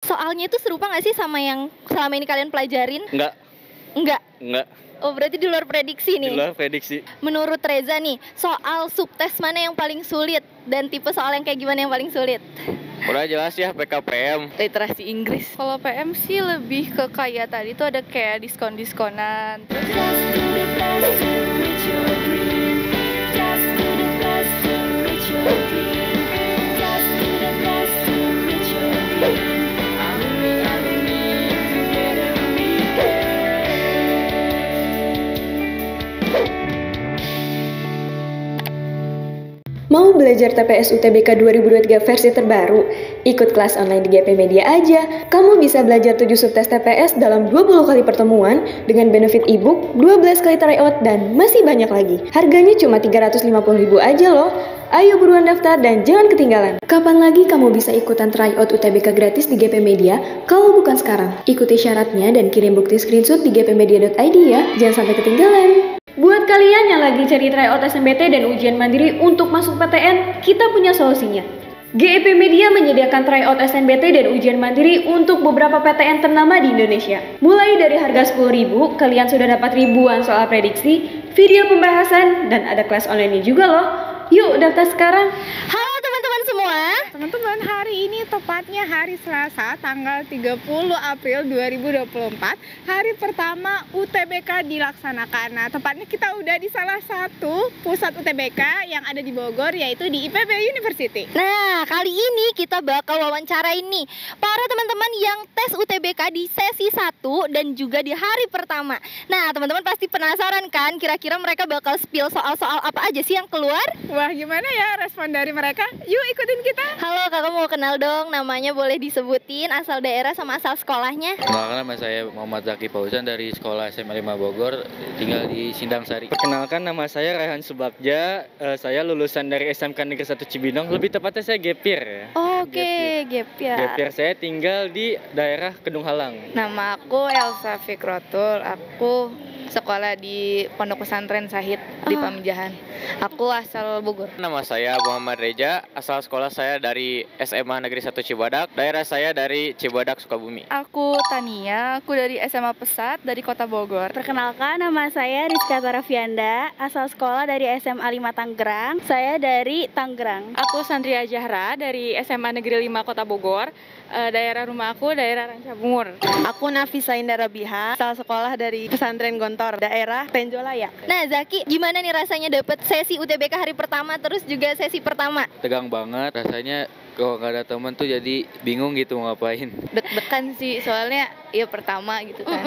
Soalnya itu serupa nggak sih sama yang selama ini kalian pelajarin? Enggak. Enggak. Enggak. Oh, berarti di luar prediksi nih. Di luar prediksi. Menurut Reza nih, soal subtes mana yang paling sulit dan tipe soal yang kayak gimana yang paling sulit? Udah jelas ya PKPM. Literasi Inggris. Kalau PM sih lebih ke kayak tadi tuh ada kayak diskon-diskonan. Mau belajar TPS UTBK 2023 versi terbaru? Ikut kelas online di GP Media aja. Kamu bisa belajar 7 subtes TPS dalam 20 kali pertemuan dengan benefit e-book, 12 kali tryout, dan masih banyak lagi. Harganya cuma 350.000 aja loh. Ayo buruan daftar dan jangan ketinggalan. Kapan lagi kamu bisa ikutan tryout UTBK gratis di GP Media kalau bukan sekarang? Ikuti syaratnya dan kirim bukti screenshot di gpmedia.id ya. Jangan sampai ketinggalan. Buat kalian yang lagi cari tryout SNMPT dan ujian mandiri untuk masuk PTN, kita punya solusinya. GEP Media menyediakan tryout SNMPT dan ujian mandiri untuk beberapa PTN ternama di Indonesia. Mulai dari harga 10.000, kalian sudah dapat ribuan soal prediksi, video pembahasan, dan ada kelas online-nya juga loh. Yuk daftar sekarang. Halo teman-teman semua. Teman-teman, hari ini tepatnya hari Selasa tanggal 30 April 2024, hari pertama UTBK dilaksanakan. Nah, tepatnya kita udah di salah satu pusat UTBK yang ada di Bogor, yaitu di IPB University. Nah, kali ini kita bakal wawancarain nih para teman-teman yang tes UTBK di sesi 1 dan juga di hari pertama. Nah, teman-teman pasti penasaran kan kira-kira mereka bakal spill soal-soal apa aja sih yang keluar? Wah, gimana ya respon dari mereka? Yuk ikutin kita. Halo, kakak mau kenal dong, namanya boleh disebutin, asal daerah sama asal sekolahnya? Perkenalkan, nama saya Muhammad Zaki Fauzan dari Sekolah SMA 5 Bogor, tinggal di Sindang Sari. Perkenalkan, nama saya Raihan Subagja, saya lulusan dari SMK Negeri 1 Cibinong, lebih tepatnya saya Gepir ya. Oke, Gepir. Gepir, saya tinggal di daerah Kedung Halang. Nama aku Elsa Fikrotul, aku sekolah di Pondok Pesantren Sahid di Pamijahan. Aku asal Bogor. Nama saya Muhammad Reja, asal sekolah saya dari SMA Negeri 1 Cibadak, daerah saya dari Cibadak, Sukabumi. Aku Tania, aku dari SMA Pesat dari Kota Bogor. Perkenalkan, nama saya Rizka Tarafianda, asal sekolah dari SMA 5 Tangerang. Saya dari Tangerang. Aku Sandria Jahra dari SMA Negeri 5 Kota Bogor. Daerah rumah aku daerah Ranca Bungur. Aku Nafisa Indra Biha, asal sekolah dari Pesantren Gontor, daerah Tenjolaya. Nah, Zaki, gimana nih rasanya dapet sesi UTBK hari pertama terus juga sesi pertama? Tegang banget, rasanya kalau nggak ada teman tuh jadi bingung gitu mau ngapain. Deg-degan sih, soalnya ya pertama gitu kan.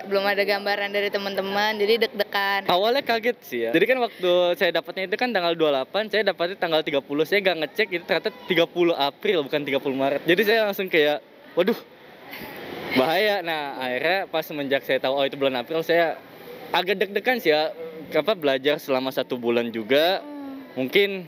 Belum ada gambaran dari teman-teman, jadi deg-degan. Awalnya kaget sih ya. Jadi kan waktu saya dapatnya itu kan tanggal 28, saya dapatnya tanggal 30. Saya nggak ngecek itu ternyata 30 April bukan 30 Maret. Jadi saya langsung kayak, waduh, bahaya. Nah, akhirnya pas semenjak saya tahu itu bulan April, saya agak deg-degan sih ya. Belajar selama 1 bulan juga. Mungkin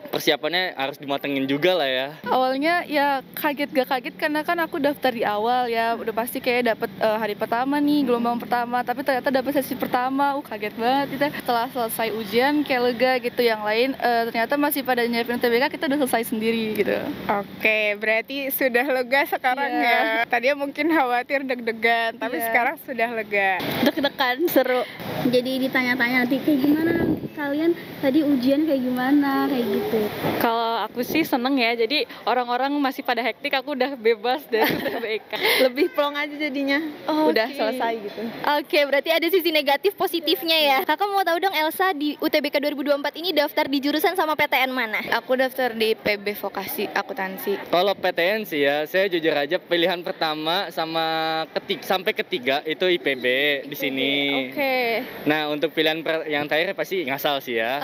persiapannya harus dimatengin juga lah ya. Awalnya ya kaget gak kaget karena kan aku daftar di awal ya, udah pasti kayak dapet hari pertama nih, gelombang pertama, tapi ternyata dapet sesi pertama, kaget banget kita. Setelah selesai ujian kayak lega gitu, yang lain ternyata masih pada nyiapin UTBK, kita udah selesai sendiri gitu. Oke, berarti sudah lega sekarang ya. Tadinya mungkin khawatir deg-degan, tapi sekarang sudah lega. Deg-degan, seru. Jadi ditanya-tanya nanti kayak gimana kalian tadi ujian kayak gimana, kayak gitu. Kalau aku sih seneng ya, jadi orang-orang masih pada hektik, aku udah bebas dari UTBK. Lebih plong aja jadinya, udah selesai gitu. Oke, berarti ada sisi negatif positifnya ya. Kakak mau tahu dong, Elsa di UTBK 2024 ini daftar di jurusan sama PTN mana? Aku daftar di PB Vokasi Akuntansi. Kalau PTN sih ya, saya jujur aja pilihan pertama sampai ketiga itu IPB di sini. Oke. Nah, untuk pilihan yang terakhir pasti ngasal sih ya.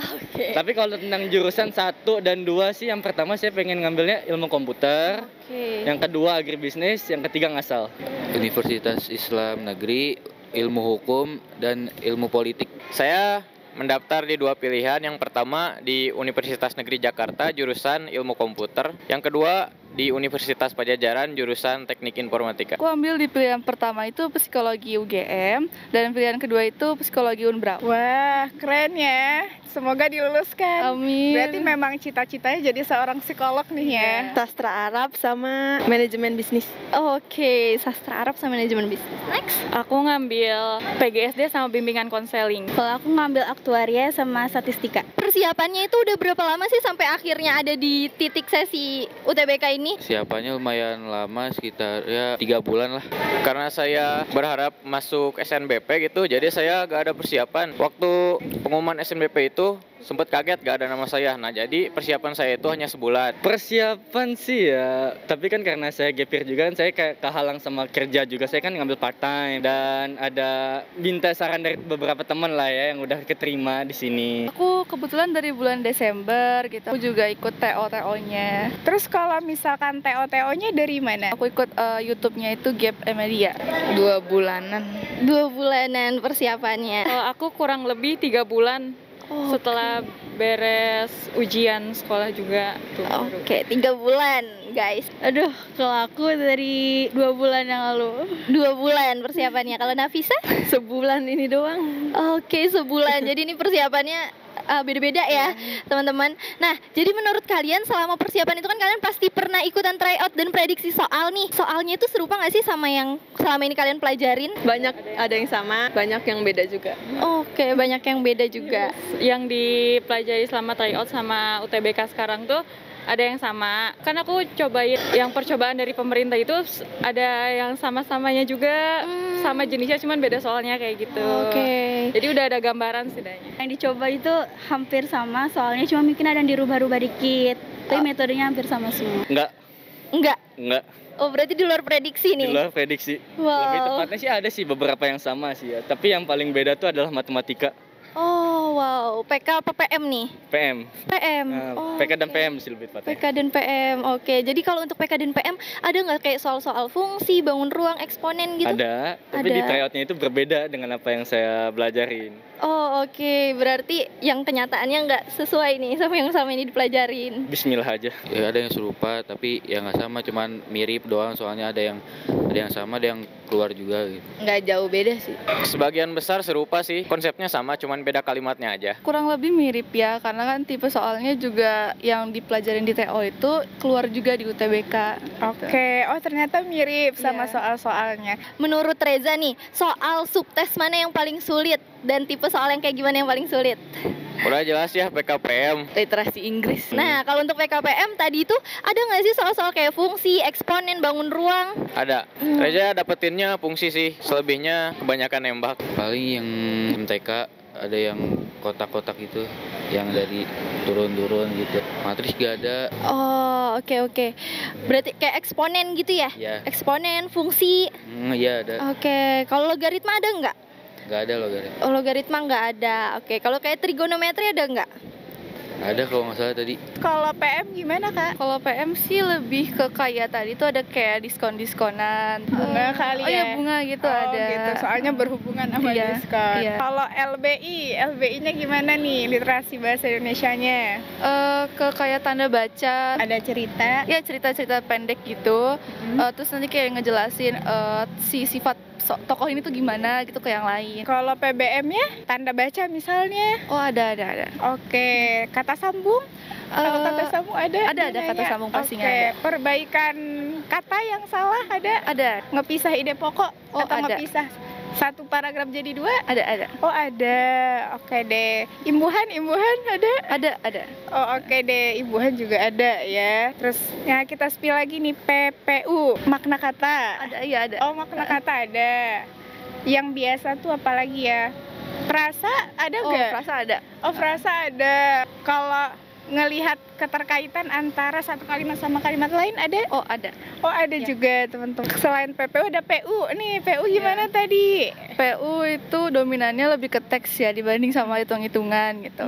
Tapi kalau tentang jurusan 1 dan 2 sih, yang pertama saya pengen ngambilnya ilmu komputer. Yang kedua agribisnis, yang ketiga ngasal. Universitas Islam Negeri, ilmu hukum dan ilmu politik. Saya mendaftar di 2 pilihan. Yang pertama di Universitas Negeri Jakarta, jurusan ilmu komputer. Yang kedua di Universitas Pajajaran jurusan Teknik Informatika. Aku ambil di pilihan pertama itu psikologi UGM dan pilihan kedua itu psikologi Unbrau. Wah, keren ya. Semoga diluluskan. Amin. Berarti memang cita-citanya jadi seorang psikolog nih ya. Sastra Arab sama manajemen bisnis. Oke, sastra Arab sama manajemen bisnis. Next. Aku ngambil PGSD sama bimbingan konseling. Kalau aku ngambil aktuaria sama statistika. Persiapannya itu udah berapa lama sih sampai akhirnya ada di titik sesi UTBK ini? Siapanya lumayan lama, sekitar ya 3 bulan lah. Karena saya berharap masuk SNBP gitu, jadi saya gak ada persiapan. Waktu pengumuman SNBP itu sempat kaget gak ada nama saya. Nah, jadi persiapan saya itu hanya sebulan. Persiapan sih ya, tapi kan karena saya gap year juga kan, saya kayak kehalang sama kerja juga. Saya kan ngambil part time dan ada minta saran dari beberapa teman lah ya yang udah keterima di sini. Aku kebetulan dari bulan Desember gitu. Aku juga ikut TO-TO-nya. Terus kalau misalkan TO-TO-nya dari mana? Aku ikut YouTube-nya itu Gap Media. 2 bulanan. 2 bulanan persiapannya. Kalau aku kurang lebih 3 bulan. Setelah beres ujian sekolah juga tuh. Oke, 3 bulan guys. Aduh, kalau aku dari 2 bulan yang lalu. 2 bulan persiapannya. Kalau Nafisa? Sebulan ini doang. Oke, sebulan. Jadi ini persiapannya beda-beda ya teman-teman. Nah, jadi menurut kalian selama persiapan itu kan kalian pasti pernah ikutan tryout dan prediksi soal nih. Soalnya itu serupa nggak sih sama yang selama ini kalian pelajarin? Banyak ada yang sama, banyak yang beda juga. Oke, banyak yang beda juga. Yang dipelajari selama tryout sama UTBK sekarang tuh ada yang sama. Kan aku cobain yang percobaan dari pemerintah itu ada yang sama-samanya juga, sama jenisnya cuman beda soalnya kayak gitu. Oke. Jadi udah ada gambaran setidaknya. Yang dicoba itu hampir sama, soalnya cuma mungkin ada yang dirubah-rubah dikit. Tapi metodenya hampir sama semua. Enggak. Enggak. Oh, berarti di luar prediksi nih. Di luar prediksi. Wow. Lebih tepatnya sih ada sih beberapa yang sama sih ya. Tapi yang paling beda tuh adalah matematika. Oh, wow. PK apa PM nih? PM. PM. PK dan PM sih lebih tepatnya. PK dan PM. Oke. Jadi kalau untuk PK dan PM ada nggak kayak soal-soal fungsi, bangun ruang, eksponen gitu? Ada, tapi di tryoutnya itu berbeda dengan apa yang saya belajarin. Oh, oke. Berarti yang kenyataannya nggak sesuai nih sama yang sama ini dipelajarin. Bismillah aja. Ya, ada yang serupa tapi ya nggak sama, cuman mirip doang. Soalnya ada yang sama, ada yang keluar juga gitu. Nggak jauh beda sih. Sebagian besar serupa sih, konsepnya sama, cuman beda kalimatnya aja. Kurang lebih mirip ya, karena kan tipe soalnya juga yang dipelajarin di TO itu keluar juga di UTBK. Oke, oh ternyata mirip sama soal-soalnya. Menurut Reza nih, soal subtes mana yang paling sulit dan tipe soal yang kayak gimana yang paling sulit? Udah jelas ya PKPM. Literasi Inggris. Nah, kalau untuk PKPM tadi itu ada nggak sih soal-soal kayak fungsi, eksponen, bangun ruang? Ada. Reza dapetinnya fungsi sih, selebihnya kebanyakan nembak. Paling yang MTK ada yang kotak-kotak gitu, yang dari turun-turun gitu. Matris gak ada. Oh, oke. Berarti kayak eksponen gitu ya? Iya. Eksponen, fungsi. Iya ada. Oke, kalau logaritma ada nggak? Gak ada logaritma. Oh, logaritma nggak ada. Oke, kalau kayak trigonometri ada nggak? Ada kalau nggak salah tadi. Kalau PM gimana kak? Kalau PM sih lebih ke kayak tadi tuh ada kayak diskon-diskonan. Bunga kali ya? Oh ya, bunga gitu ada. Gitu. Soalnya berhubungan sama diskon. Iya. Kalau LBI-nya gimana nih literasi bahasa Indonesianya? Ke kayak tanda baca. Ada cerita? Ya, cerita-cerita pendek gitu. Terus nanti kayak ngejelasin si sifat tokoh ini tuh gimana gitu ke yang lain. Kalau PBM-nya tanda baca misalnya? Oh, ada. Oke, kata sambung? Kalau kata sambung ada? Ada kata sambung pastinya. Oke, perbaikan kata yang salah ada? Ada. Ngepisah ide pokok atau ada. ngepisah satu paragraf jadi 2? Ada. Oh, ada. Oke deh. Imbuhan ada? Ada. Oh, oke deh. Imbuhan juga ada ya. Terus ya kita spill lagi nih PPU, makna kata. Ada. Oh, makna kata ada. Yang biasa tuh apalagi ya? Frasa ada nggak? Frasa ada. Oh, frasa ada. Kalau ngelihat keterkaitan antara satu kalimat sama kalimat lain ada? Oh, ada. Oh, ada juga teman-teman. Selain PPU ada PU nih. PU gimana tadi? PU itu dominannya lebih ke teks ya dibanding sama hitung-hitungan gitu.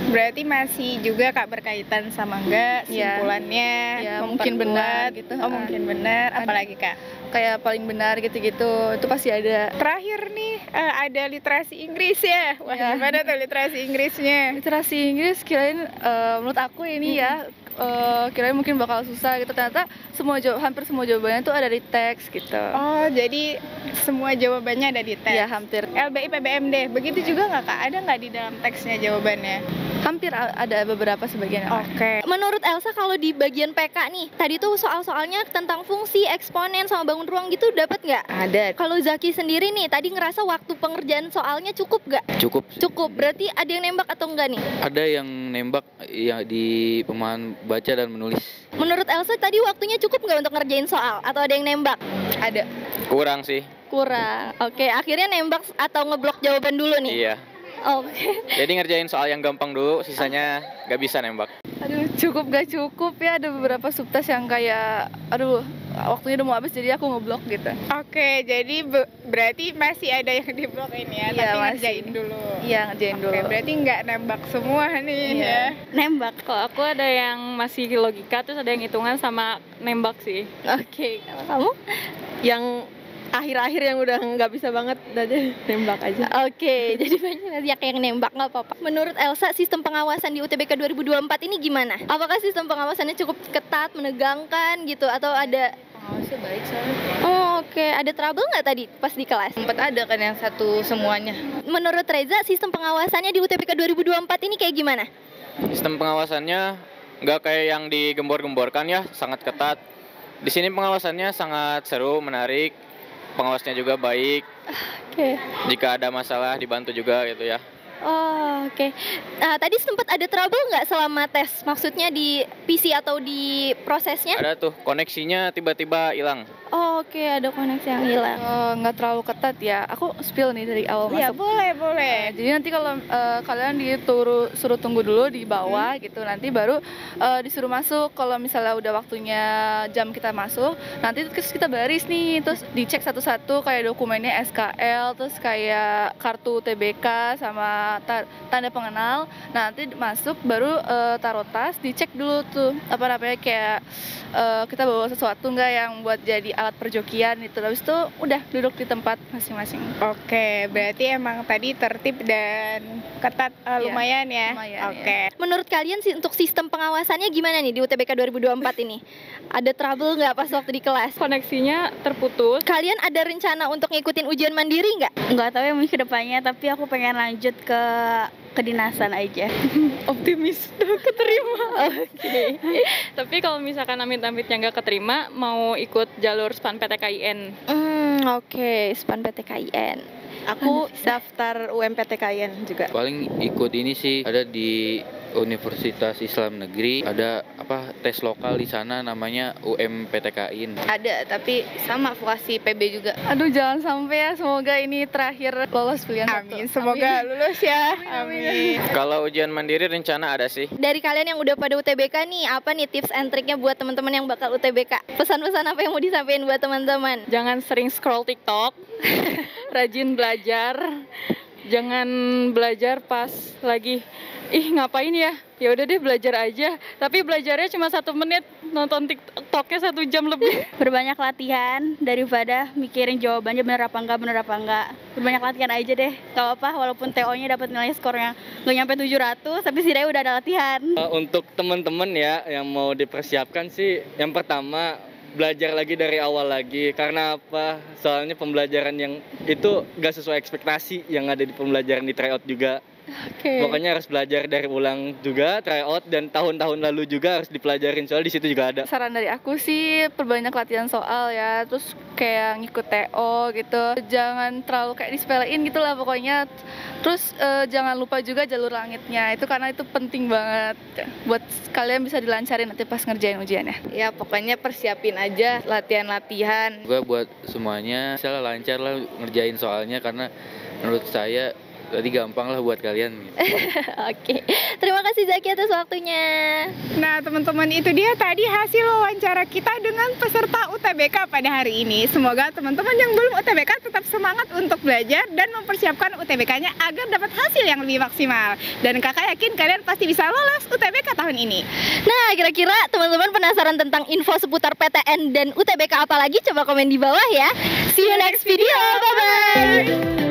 Berarti masih juga kak berkaitan sama enggak simpulannya? Ya, mungkin benar gitu. Oh, mungkin benar. Apalagi kak? Kayak paling benar gitu-gitu. Itu pasti ada. Terakhir nih ada literasi Inggris ya. Wah, gimana tuh literasi Inggrisnya? Literasi Inggris kirain menurut aku ini ya kirain mungkin bakal susah gitu, ternyata hampir semua jawabannya tuh ada di teks gitu. Oh, jadi semua jawabannya ada di teks? Iya, hampir. LBI PBMD, begitu juga nggak Kak? Ada nggak di dalam teksnya jawabannya? Hampir ada beberapa sebagian. Oke. Menurut Elsa kalau di bagian PK nih, tadi tuh soal-soalnya tentang fungsi, eksponen, sama bangun ruang gitu dapat nggak? Ada. Kalau Zaki sendiri nih, tadi ngerasa waktu pengerjaan soalnya cukup nggak? Cukup. Cukup, berarti ada yang nembak atau enggak nih? Ada yang nembak ya di pemahaman baca dan menulis. Menurut Elsa tadi waktunya cukup nggak untuk ngerjain soal? Atau ada yang nembak? Ada. Kurang sih. Kurang. Oke, akhirnya nembak atau ngeblok jawaban dulu nih? Iya. Oke. Jadi ngerjain soal yang gampang dulu, sisanya nggak bisa nembak. Aduh, cukup gak cukup ya, ada beberapa subtes yang kayak aduh waktunya udah mau habis jadi aku ngeblok gitu. Oke, jadi berarti masih ada yang di blok ini ya, Iya, tapi masih. ngerjain dulu. Iya, ngerjain dulu. Oke, berarti nggak nembak semua nih Iya. ya. Nembak. Kalau aku ada yang masih logika, terus ada yang hitungan sama nembak sih. Oke, kalau kamu? Yang akhir-akhir yang udah nggak bisa banget, jadi nembak aja. Oke, jadi banyak yang nembak, nggak apa-apa. Menurut Elsa, sistem pengawasan di UTBK 2024 ini gimana? Apakah sistem pengawasannya cukup ketat, menegangkan gitu, atau ada? Pengawasnya baik soalnya. Oh, oke. Ada trouble nggak tadi pas di kelas? Sempat ada kan yang satu semuanya. Menurut Reza, sistem pengawasannya di UTBK 2024 ini kayak gimana? Sistem pengawasannya nggak kayak yang digembor-gemborkan ya, sangat ketat. Di sini pengawasannya sangat seru, menarik. Pengawasnya juga baik. Oke. Jika ada masalah dibantu juga gitu ya. Oh, oke. Tadi sempat ada trouble nggak selama tes? Maksudnya di PC atau di prosesnya? Ada tuh koneksinya tiba-tiba hilang. Oh, oke, ada koneksi yang hilang. Nggak terlalu ketat ya. Aku spill nih dari awal Iya, masuk. boleh. Jadi nanti kalau kalian suruh tunggu dulu di bawah gitu, nanti baru disuruh masuk. Kalau misalnya udah waktunya jam kita masuk, nanti terus kita baris nih, terus dicek satu-satu kayak dokumennya SKL, terus kayak kartu TBK sama tanda pengenal. Nah, nanti masuk baru taruh tas, dicek dulu tuh apa namanya kayak kita bawa sesuatu nggak yang buat jadi alat perjokian itu. Habis itu udah duduk di tempat masing-masing. Oke, berarti emang tadi tertib dan ketat lumayan ya. Lumayan, Oke. Menurut kalian sih untuk sistem pengawasannya gimana nih di UTBK 2024 ini? Ada trouble nggak pas waktu di kelas? Koneksinya terputus. Kalian ada rencana untuk ngikutin ujian mandiri nggak? Nggak tahu ya mungkin ke depannya, tapi aku pengen lanjut ke kedinasan aja. Optimis udah keterima. Oke. Tapi kalau misalkan amit-amitnya nggak keterima, mau ikut jalur SPAN PTKIN. Oke, SPAN PTKIN. Aku daftar UMPTKIN juga. Paling ikut ini sih, ada di Universitas Islam Negeri, ada tes lokal di sana namanya UMPTKIN. Ada, tapi sama vokasi PB juga. Aduh, jangan sampai ya, semoga ini terakhir lolos pilihan Amin, satu. semoga lulus ya. Amin. Kalau ujian mandiri rencana ada sih. Dari kalian yang udah pada UTBK nih, apa nih tips and triknya buat teman-teman yang bakal UTBK? Pesan-pesan apa yang mau disampaikan buat teman-teman? Jangan sering scroll TikTok. Rajin belajar. Jangan belajar pas lagi ngapain ya? Ya udah deh belajar aja. Tapi belajarnya cuma 1 menit, nonton TikToknya 1 jam lebih. Berbanyak latihan daripada mikirin jawabannya bener apa enggak. Berbanyak latihan aja deh. Gak apa-apa walaupun TO-nya dapat nilai skornya nggak nyampe 700, tapi setidaknya udah ada latihan. Untuk teman-teman ya yang mau dipersiapkan sih, yang pertama belajar lagi dari awal lagi. Karena apa? Soalnya pembelajaran yang itu gak sesuai ekspektasi yang ada di pembelajaran di tryout juga. Oke. Pokoknya harus belajar dari ulang juga, tryout, dan tahun-tahun lalu juga harus dipelajarin, soal di situ juga ada. Saran dari aku sih perbanyak latihan soal ya, terus kayak ngikut TO gitu. Jangan terlalu kayak disepelein gitu lah pokoknya. Terus jangan lupa juga jalur langitnya, itu karena itu penting banget buat kalian bisa dilancarin nanti pas ngerjain ujiannya. Ya pokoknya persiapin aja latihan-latihan. Juga buat semuanya bisa lancar lah ngerjain soalnya, karena menurut saya tadi gampang lah buat kalian. Oke, terima kasih Zaki atas waktunya. Nah teman-teman, itu dia tadi hasil wawancara kita dengan peserta UTBK pada hari ini. Semoga teman-teman yang belum UTBK tetap semangat untuk belajar dan mempersiapkan UTBK-nya agar dapat hasil yang lebih maksimal. Dan kakak yakin kalian pasti bisa lolos UTBK tahun ini. Nah, kira-kira teman-teman penasaran tentang info seputar PTN dan UTBK apa lagi? Coba komen di bawah ya. See you next video, bye-bye.